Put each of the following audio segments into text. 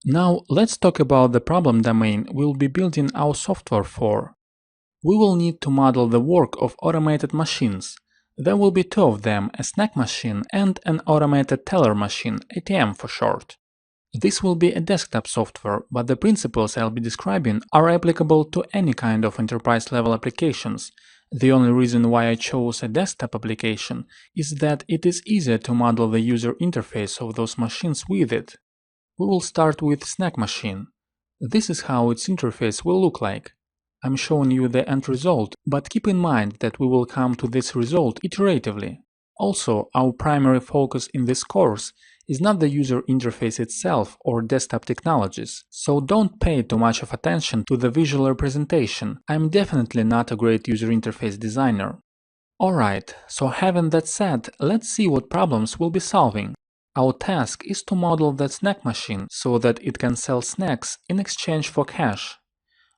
Now let's talk about the problem domain we'll be building our software for. We will need to model the work of automated machines. There will be two of them, a snack machine and an automated teller machine, ATM for short. This will be a desktop software, but the principles I'll be describing are applicable to any kind of enterprise-level applications. The only reason why I chose a desktop application is that it is easier to model the user interface of those machines with it. We will start with Snack Machine. This is how its interface will look like. I'm showing you the end result, but keep in mind that we will come to this result iteratively. Also, our primary focus in this course is not the user interface itself or desktop technologies, so don't pay too much of attention to the visual representation. I'm definitely not a great user interface designer. Alright, so having that said, let's see what problems we'll be solving. Our task is to model that snack machine so that it can sell snacks in exchange for cash.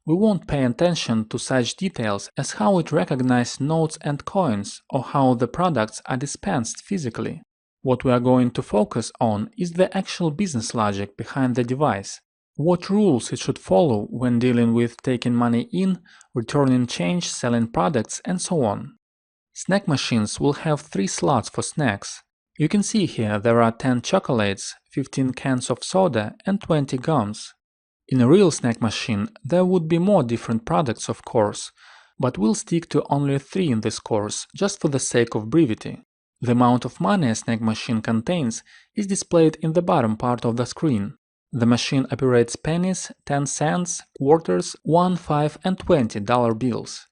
We won't pay attention to such details as how it recognizes notes and coins or how the products are dispensed physically. What we are going to focus on is the actual business logic behind the device. What rules it should follow when dealing with taking money in, returning change, selling products, and so on. Snack machines will have 3 slots for snacks. You can see here there are 10 chocolates, 15 cans of soda, and 20 gums. In a real snack machine, there would be more different products, of course, but we'll stick to only 3 in this course, just for the sake of brevity. The amount of money a snack machine contains is displayed in the bottom part of the screen. The machine operates pennies, 10 cents, quarters, 1, 5, and $20 bills.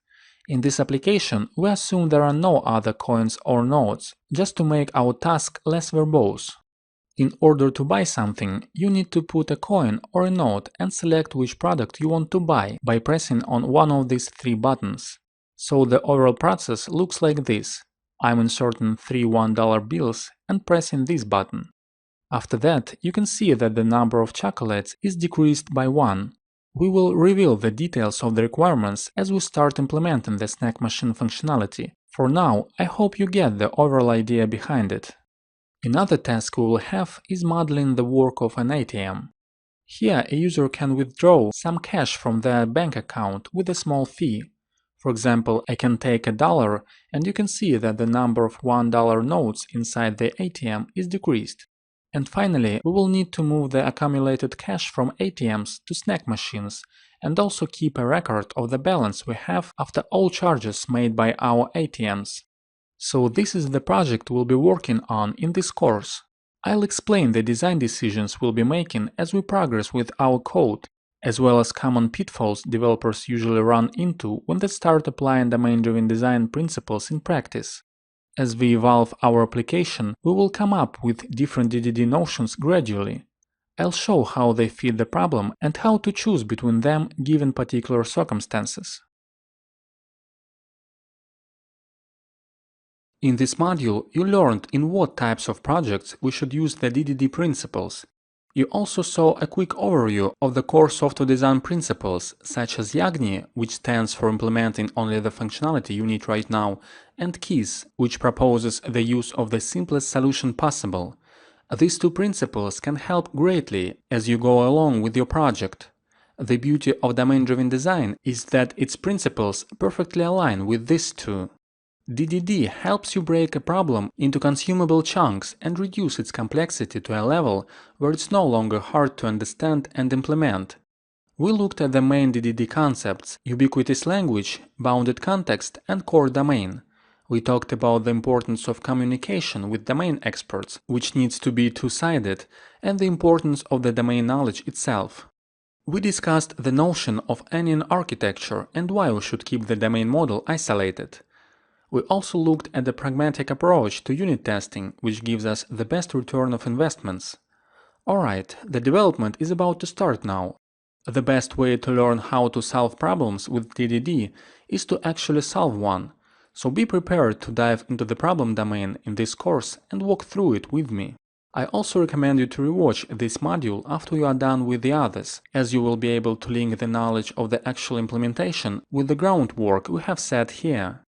In this application, we assume there are no other coins or notes, just to make our task less verbose. In order to buy something, you need to put a coin or a note and select which product you want to buy by pressing on one of these 3 buttons. So the overall process looks like this. I'm inserting 3 $1 bills and pressing this button. After that, you can see that the number of chocolates is decreased by 1. We will reveal the details of the requirements as we start implementing the snack machine functionality. For now, I hope you get the overall idea behind it. Another task we will have is modeling the work of an ATM. Here, a user can withdraw some cash from their bank account with a small fee. For example, I can take $1 and you can see that the number of $1 notes inside the ATM is decreased. And finally, we will need to move the accumulated cash from ATMs to snack machines and also keep a record of the balance we have after all charges made by our ATMs. So this is the project we'll be working on in this course. I'll explain the design decisions we'll be making as we progress with our code, as well as common pitfalls developers usually run into when they start applying domain-driven design principles in practice. As we evolve our application, we will come up with different DDD notions gradually. I'll show how they fit the problem and how to choose between them given particular circumstances. In this module, you learned in what types of projects we should use the DDD principles. You also saw a quick overview of the core software design principles, such as YAGNI, which stands for implementing only the functionality you need right now, and KISS, which proposes the use of the simplest solution possible. These 2 principles can help greatly as you go along with your project. The beauty of domain-driven design is that its principles perfectly align with these 2. DDD helps you break a problem into consumable chunks and reduce its complexity to a level where it's no longer hard to understand and implement. We looked at the main DDD concepts: ubiquitous language, bounded context, and core domain. We talked about the importance of communication with domain experts, which needs to be two-sided, and the importance of the domain knowledge itself. We discussed the notion of onion architecture and why we should keep the domain model isolated. We also looked at the pragmatic approach to unit testing, which gives us the best return of investments. Alright, the development is about to start now. The best way to learn how to solve problems with DDD is to actually solve one, so be prepared to dive into the problem domain in this course and walk through it with me. I also recommend you to rewatch this module after you are done with the others, as you will be able to link the knowledge of the actual implementation with the groundwork we have set here.